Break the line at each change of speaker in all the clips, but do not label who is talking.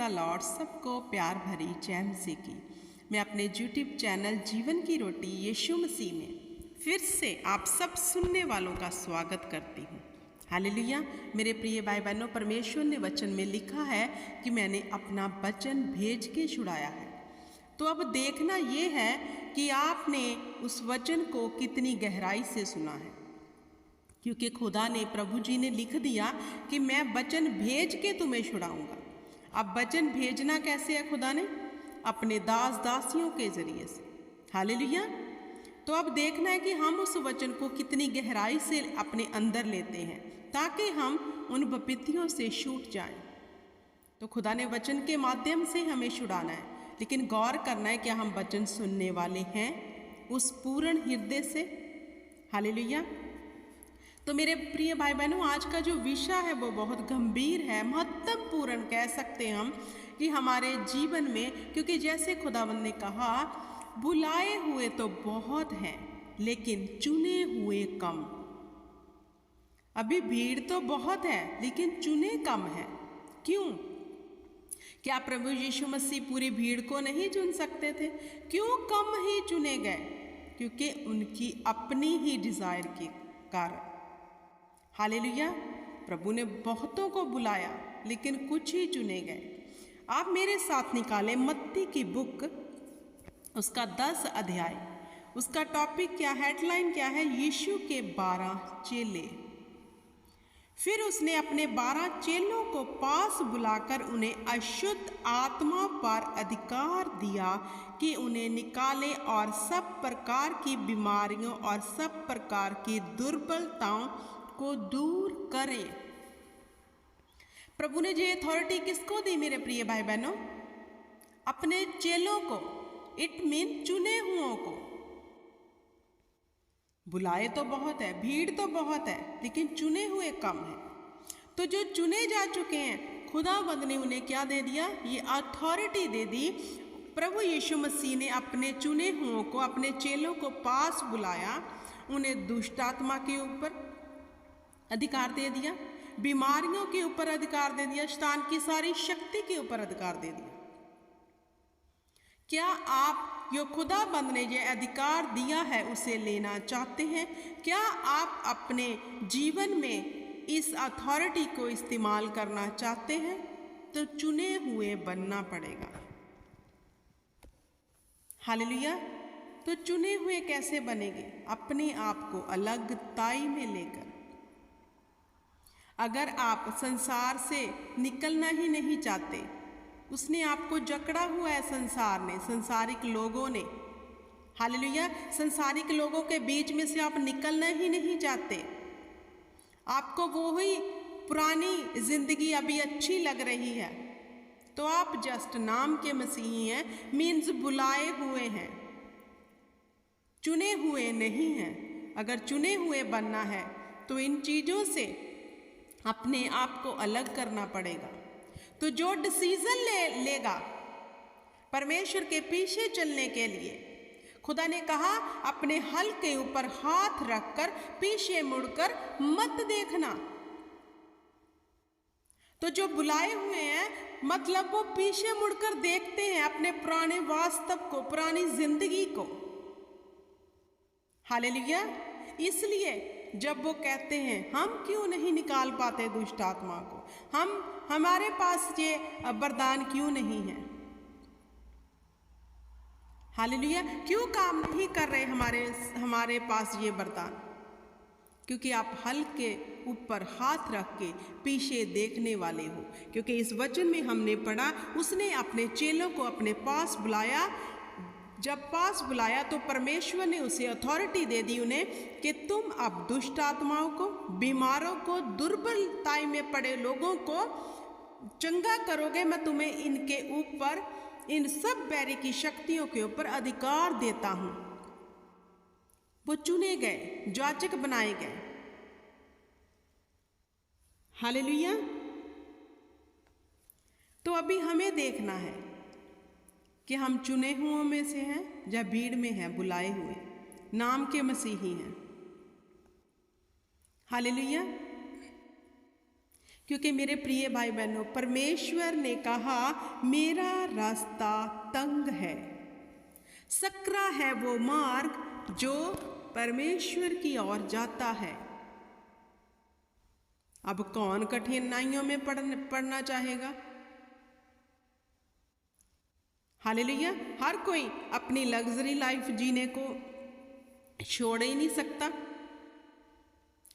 The Lord सबको प्यार भरी जय मसीह की। मैं अपने यूट्यूब चैनल जीवन की रोटी यीशु मसीह में फिर से आप सब सुनने वालों का स्वागत करती हूँ। हालेलुया। मेरे प्रिय भाई बहनों, परमेश्वर ने वचन में लिखा है कि मैंने अपना वचन भेज के छुड़ाया है। तो अब देखना ये है कि आपने उस वचन को कितनी गहराई से सुना है, क्योंकि खुदा ने, प्रभु जी ने लिख दिया कि मैं वचन भेज के तुम्हें छुड़ाऊंगा। अब वचन भेजना कैसे है? खुदा ने अपने दास दासियों के जरिए से। हालेलुया। तो अब देखना है कि हम उस वचन को कितनी गहराई से अपने अंदर लेते हैं ताकि हम उन विपत्तियों से छूट जाएं। तो खुदा ने वचन के माध्यम से हमें छुड़ाना है, लेकिन गौर करना है क्या हम वचन सुनने वाले हैं उस पूर्ण हृदय से। हालेलुया। तो मेरे प्रिय भाई बहनों, आज का जो विषय है वो बहुत गंभीर है, महत्वपूर्ण कह सकते हैं हम कि हमारे जीवन में, क्योंकि जैसे खुदावंद ने कहा, बुलाए हुए तो बहुत हैं लेकिन चुने हुए कम। अभी भीड़ तो बहुत है लेकिन चुने कम है। क्यों? क्या प्रभु यीशु मसीह पूरी भीड़ को नहीं चुन सकते थे? क्यों कम ही चुने गए? क्योंकि उनकी अपनी ही डिजायर के कारण। हालेलुया। प्रभु ने बहुतों को बुलाया लेकिन कुछ ही चुने गए। आप मेरे साथ निकालें मत्ती की बुक, उसका 10 अध्याय। उसका टॉपिक क्या, हेडलाइन क्या है? यीशु के 12 चेले। फिर उसने अपने 12 चेलों को पास बुलाकर उन्हें अशुद्ध आत्मा पर अधिकार दिया कि उन्हें निकाले और सब प्रकार की बीमारियों और सब प्रकार की दुर्बलताओं को दूर करें। प्रभु ने ये अथॉरिटी किसको दी मेरे प्रिय भाई बहनों? अपने चेलों को। इट मीन चुने हुओं को। बुलाए तो बहुत है, भीड़ तो बहुत है, लेकिन चुने हुए कम है। तो जो चुने जा चुके हैं, खुदावंद ने उन्हें क्या दे दिया? ये अथॉरिटी दे दी। प्रभु यीशु मसीह ने अपने चुने हुओं को, अपने चेलों को पास बुलाया, उन्हें दुष्ट आत्मा के ऊपर अधिकार दे दिया, बीमारियों के ऊपर अधिकार दे दिया, शैतान की सारी शक्ति के ऊपर अधिकार दे दिया। क्या आप जो खुदाबंद ने ये अधिकार दिया है उसे लेना चाहते हैं? क्या आप अपने जीवन में इस अथॉरिटी को इस्तेमाल करना चाहते हैं? तो चुने हुए बनना पड़ेगा। हालेलुया। तो चुने हुए कैसे बनेंगे? अपने आप को अलगताई में लेकर। अगर आप संसार से निकलना ही नहीं चाहते, उसने आपको जकड़ा हुआ है संसार ने, संसारिक लोगों ने। हालेलुया। संसारिक लोगों के बीच में से आप निकलना ही नहीं चाहते, आपको वो ही पुरानी जिंदगी अभी अच्छी लग रही है, तो आप जस्ट नाम के मसीही हैं, मीन्स बुलाए हुए हैं, चुने हुए नहीं हैं। अगर चुने हुए बनना है तो इन चीजों से अपने आप को अलग करना पड़ेगा। तो जो डिसीजन लेगा परमेश्वर के पीछे चलने के लिए, खुदा ने कहा अपने हल के ऊपर हाथ रखकर पीछे मुड़कर मत देखना। तो जो बुलाए हुए हैं, मतलब वो पीछे मुड़कर देखते हैं अपने पुराने वास्तव को, पुरानी जिंदगी को। हालेलुया। इसलिए जब वो कहते हैं हम क्यों नहीं निकाल पाते दुष्ट आत्मा को, हमारे पास ये वरदान क्यों नहीं है? हालेलुया। क्यों काम नहीं कर रहे हमारे पास ये वरदान? क्योंकि आप हल के ऊपर हाथ रख के पीछे देखने वाले हो। क्योंकि इस वचन में हमने पढ़ा, उसने अपने चेलों को अपने पास बुलाया। जब पास बुलाया तो परमेश्वर ने उसे अथॉरिटी दे दी उन्हें कि तुम अब दुष्ट आत्माओं को, बीमारों को, दुर्बलताई में पड़े लोगों को चंगा करोगे। मैं तुम्हें इनके ऊपर, इन सब बैरी की शक्तियों के ऊपर अधिकार देता हूं। वो चुने गए, जाचक बनाए गए। हालेलुया। तो अभी हमें देखना है कि हम चुने हुओं में से हैं या भीड़ में हैं, बुलाए हुए नाम के मसीही हैं। हालेलुया। क्योंकि मेरे प्रिय भाई बहनों, परमेश्वर ने कहा मेरा रास्ता तंग है, सकरा है वो मार्ग जो परमेश्वर की ओर जाता है। अब कौन कठिनाइयों में पड़ना चाहेगा? हालेलुया। हर कोई अपनी लग्जरी लाइफ जीने को छोड़ ही नहीं सकता।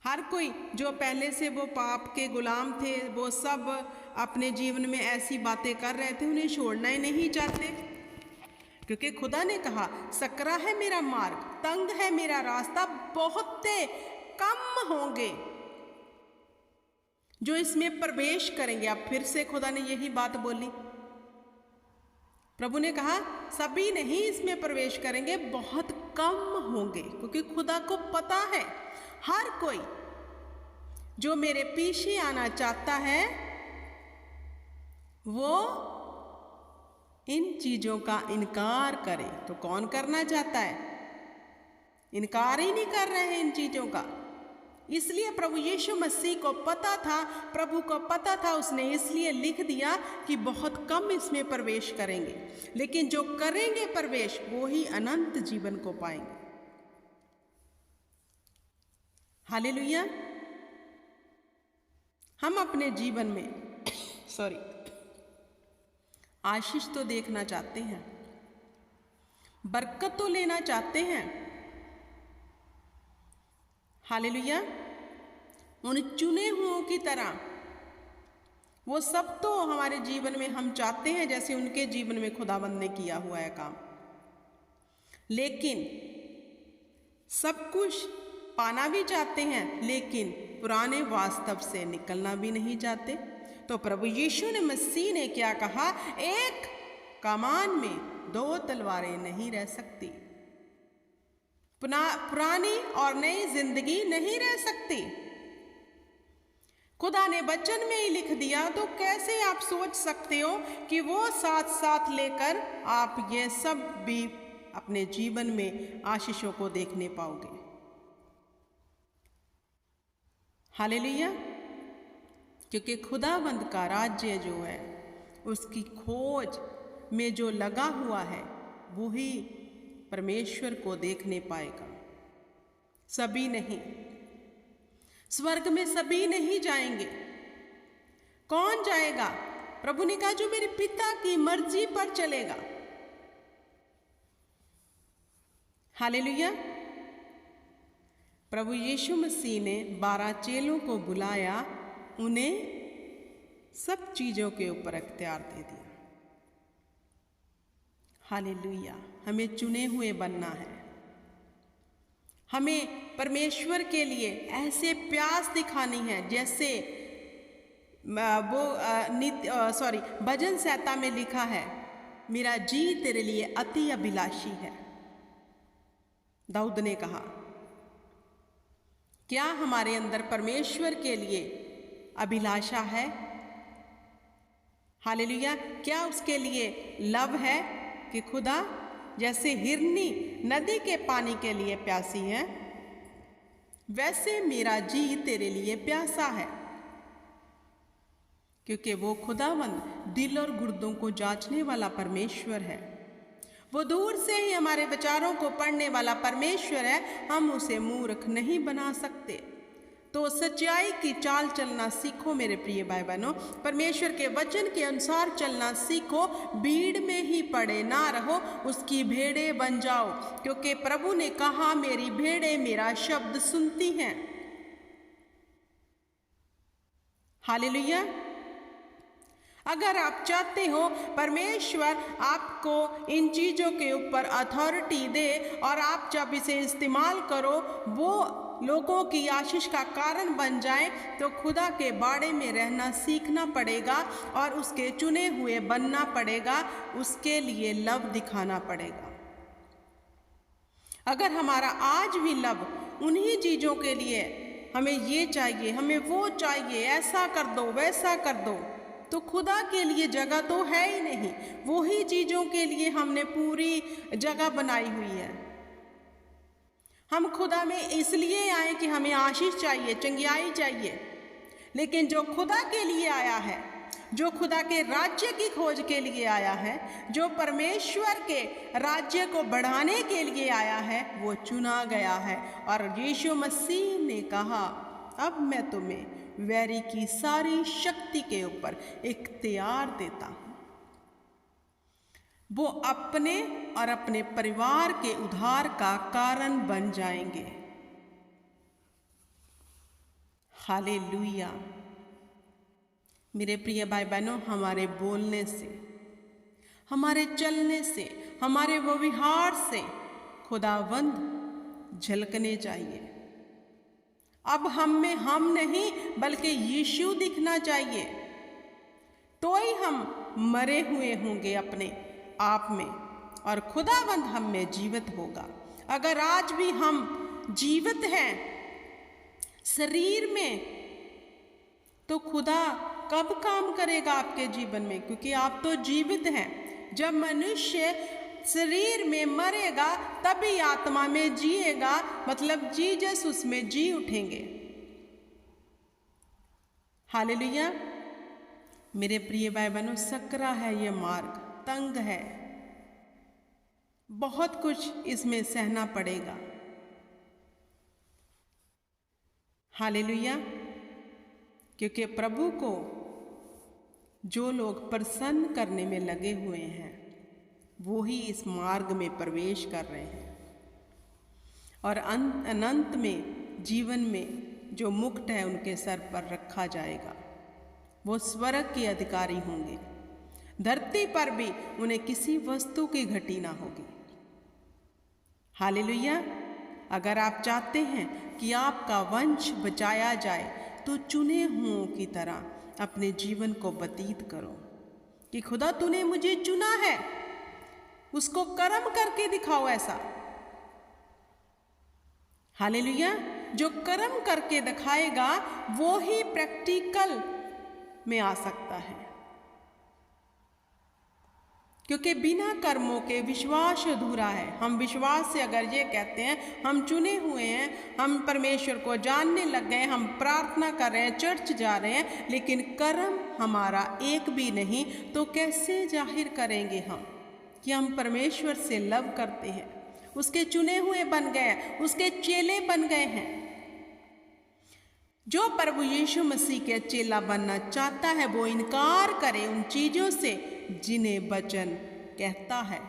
हर कोई जो पहले से वो पाप के गुलाम थे, वो सब अपने जीवन में ऐसी बातें कर रहे थे, उन्हें छोड़ना ही नहीं चाहते। क्योंकि खुदा ने कहा सकरा है मेरा मार्ग, तंग है मेरा रास्ता, बहुत कम होंगे जो इसमें प्रवेश करेंगे। अब फिर से खुदा ने यही बात बोली। प्रभु ने कहा सभी नहीं इसमें प्रवेश करेंगे, बहुत कम होंगे। क्योंकि खुदा को पता है हर कोई जो मेरे पीछे आना चाहता है वो इन चीजों का इनकार करे। तो कौन करना चाहता है? इनकार ही नहीं कर रहे हैं इन चीजों का। इसलिए प्रभु यीशु मसीह को पता था, प्रभु को पता था, उसने इसलिए लिख दिया कि बहुत कम इसमें प्रवेश करेंगे, लेकिन जो करेंगे प्रवेश वो ही अनंत जीवन को पाएंगे। हालेलुया। हम अपने जीवन में आशीष तो देखना चाहते हैं, बरकत तो लेना चाहते हैं। हालेलुया। उन चुने हुओं की तरह वो सब तो हमारे जीवन में हम चाहते हैं जैसे उनके जीवन में खुदावंद ने किया हुआ है काम, लेकिन सब कुछ पाना भी चाहते हैं, लेकिन पुराने वास्तव से निकलना भी नहीं चाहते। तो प्रभु यीशु ने मसीह ने क्या कहा? एक कमान में दो तलवारें नहीं रह सकती, पुरानी और नई जिंदगी नहीं रह सकती। खुदा ने वचन में ही लिख दिया, तो कैसे आप सोच सकते हो कि वो साथ साथ लेकर आप ये सब भी अपने जीवन में आशीषों को देखने पाओगे? हालेलुया। क्योंकि खुदावंद का राज्य जो है उसकी खोज में जो लगा हुआ है वो ही परमेश्वर को देखने पाएगा। सभी नहीं, स्वर्ग में सभी नहीं जाएंगे। कौन जाएगा? प्रभु ने कहा जो मेरे पिता की मर्जी पर चलेगा। हालेलुया। प्रभु यीशु मसीह ने 12 चेलों को बुलाया, उन्हें सब चीजों के ऊपर अख्तियार दे दिया। हालेलुया। हमें चुने हुए बनना है। हमें परमेश्वर के लिए ऐसे प्यास दिखानी है जैसे भजन संहिता में लिखा है, मेरा जी तेरे लिए अति अभिलाषी है। दाऊद ने कहा, क्या हमारे अंदर परमेश्वर के लिए अभिलाषा है? हालेलुया। क्या उसके लिए लव है कि खुदा जैसे हिरनी नदी के पानी के लिए प्यासी है, वैसे मेरा जी तेरे लिए प्यासा है। क्योंकि वो खुदावंद दिल और गुर्दों को जांचने वाला परमेश्वर है। वो दूर से ही हमारे विचारों को पढ़ने वाला परमेश्वर है। हम उसे मूर्ख नहीं बना सकते। तो सच्चाई की चाल चलना सीखो मेरे प्रिय भाई बहनों। परमेश्वर के वचन के अनुसार चलना सीखो। भीड़ में ही पड़े ना रहो, उसकी भेड़ें बन जाओ। क्योंकि प्रभु ने कहा मेरी भेड़ें मेरा शब्द सुनती हैं। हालेलुया। अगर आप चाहते हो परमेश्वर आपको इन चीज़ों के ऊपर अथॉरिटी दे और आप जब इसे इस्तेमाल करो वो लोगों की आशीष का कारण बन जाए, तो खुदा के बाड़े में रहना सीखना पड़ेगा और उसके चुने हुए बनना पड़ेगा। उसके लिए लव दिखाना पड़ेगा। अगर हमारा आज भी लव उन्हीं चीज़ों के लिए, हमें ये चाहिए, हमें वो चाहिए, ऐसा कर दो, वैसा कर दो, तो खुदा के लिए जगह तो है ही नहीं। वो ही चीज़ों के लिए हमने पूरी जगह बनाई हुई है। हम खुदा में इसलिए आए कि हमें आशीष चाहिए, चंगियाई चाहिए, लेकिन जो खुदा के लिए आया है, जो खुदा के राज्य की खोज के लिए आया है, जो परमेश्वर के राज्य को बढ़ाने के लिए आया है, वो चुना गया है। और यीशु मसीह ने कहा, अब मैं तुम्हें वैरी की सारी शक्ति के ऊपर इख्तियार देता हूं। वो अपने और अपने परिवार के उद्धार का कारण बन जाएंगे। हालेलुया। मेरे प्रिय भाई बहनों, हमारे बोलने से, हमारे चलने से, हमारे व्यवहार से खुदावंद झलकने चाहिए। अब हम में हम नहीं बल्कि यीशु दिखना चाहिए, तो ही हम मरे हुए होंगे अपने आप में और खुदावंद हम में जीवित होगा। अगर आज भी हम जीवित हैं शरीर में, तो खुदा कब काम करेगा आपके जीवन में? क्योंकि आप तो जीवित हैं। जब मनुष्य शरीर में मरेगा तभी आत्मा में जिएगा, मतलब जीसस उसमें जी उठेंगे। हालेलुया। मेरे प्रिय भाई बहनों, सकरा है ये मार्ग, तंग है, बहुत कुछ इसमें सहना पड़ेगा। हालेलुया। क्योंकि प्रभु को जो लोग प्रसन्न करने में लगे हुए हैं, वो ही इस मार्ग में प्रवेश कर रहे हैं और अनंत में जीवन में जो मुकुट है उनके सर पर रखा जाएगा। वो स्वर्ग के अधिकारी होंगे। धरती पर भी उन्हें किसी वस्तु की घटी ना होगी। हालेलुया। अगर आप चाहते हैं कि आपका वंश बचाया जाए, तो चुने हुओं की तरह अपने जीवन को व्यतीत करो कि खुदा तूने मुझे चुना है, उसको कर्म करके दिखाओ ऐसा। हालेलुया। जो कर्म करके दिखाएगा वो ही प्रैक्टिकल में आ सकता है, क्योंकि बिना कर्मों के विश्वास अधूरा है। हम विश्वास से अगर ये कहते हैं हम चुने हुए हैं, हम परमेश्वर को जानने लग गए, हम प्रार्थना कर रहे हैं, चर्च जा रहे हैं, लेकिन कर्म हमारा एक भी नहीं, तो कैसे जाहिर करेंगे हम कि हम परमेश्वर से लव करते हैं, उसके चुने हुए बन गए, उसके चेले बन गए हैं। जो प्रभु यीशु मसीह के चेला बनना चाहता है वो इनकार करे उन चीजों से जिन्हें वचन कहता है।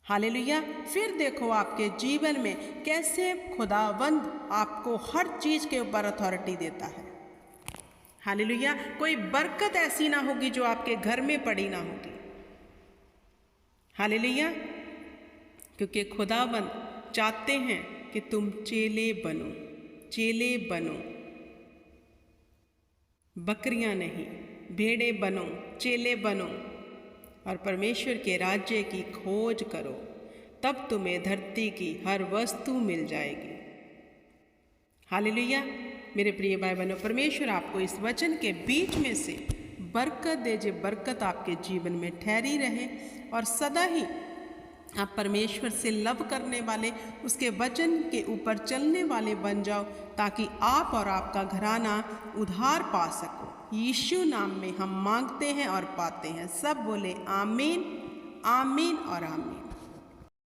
हालेलुया। फिर देखो आपके जीवन में कैसे खुदावंद आपको हर चीज के ऊपर अथॉरिटी देता है। हालेलुया। कोई बरकत ऐसी ना होगी जो आपके घर में पड़ी ना होगी। हालेलुया। क्योंकि खुदावंद चाहते हैं कि तुम चेले बनो, चेले बनो, बकरियां नहीं, भेड़े बनो, चेले बनो और परमेश्वर के राज्य की खोज करो, तब तुम्हें धरती की हर वस्तु मिल जाएगी। हालेलुया। मेरे प्रिय भाई बहनों, परमेश्वर आपको इस वचन के बीच में से बरकत दे, जो बरकत आपके जीवन में ठहरी रहे और सदा ही आप परमेश्वर से लव करने वाले, उसके वचन के ऊपर चलने वाले बन जाओ, ताकि आप और आपका घराना उद्धार पा सको। यीशु नाम में हम मांगते हैं और पाते हैं। सब बोले आमीन, आमीन और आमीन।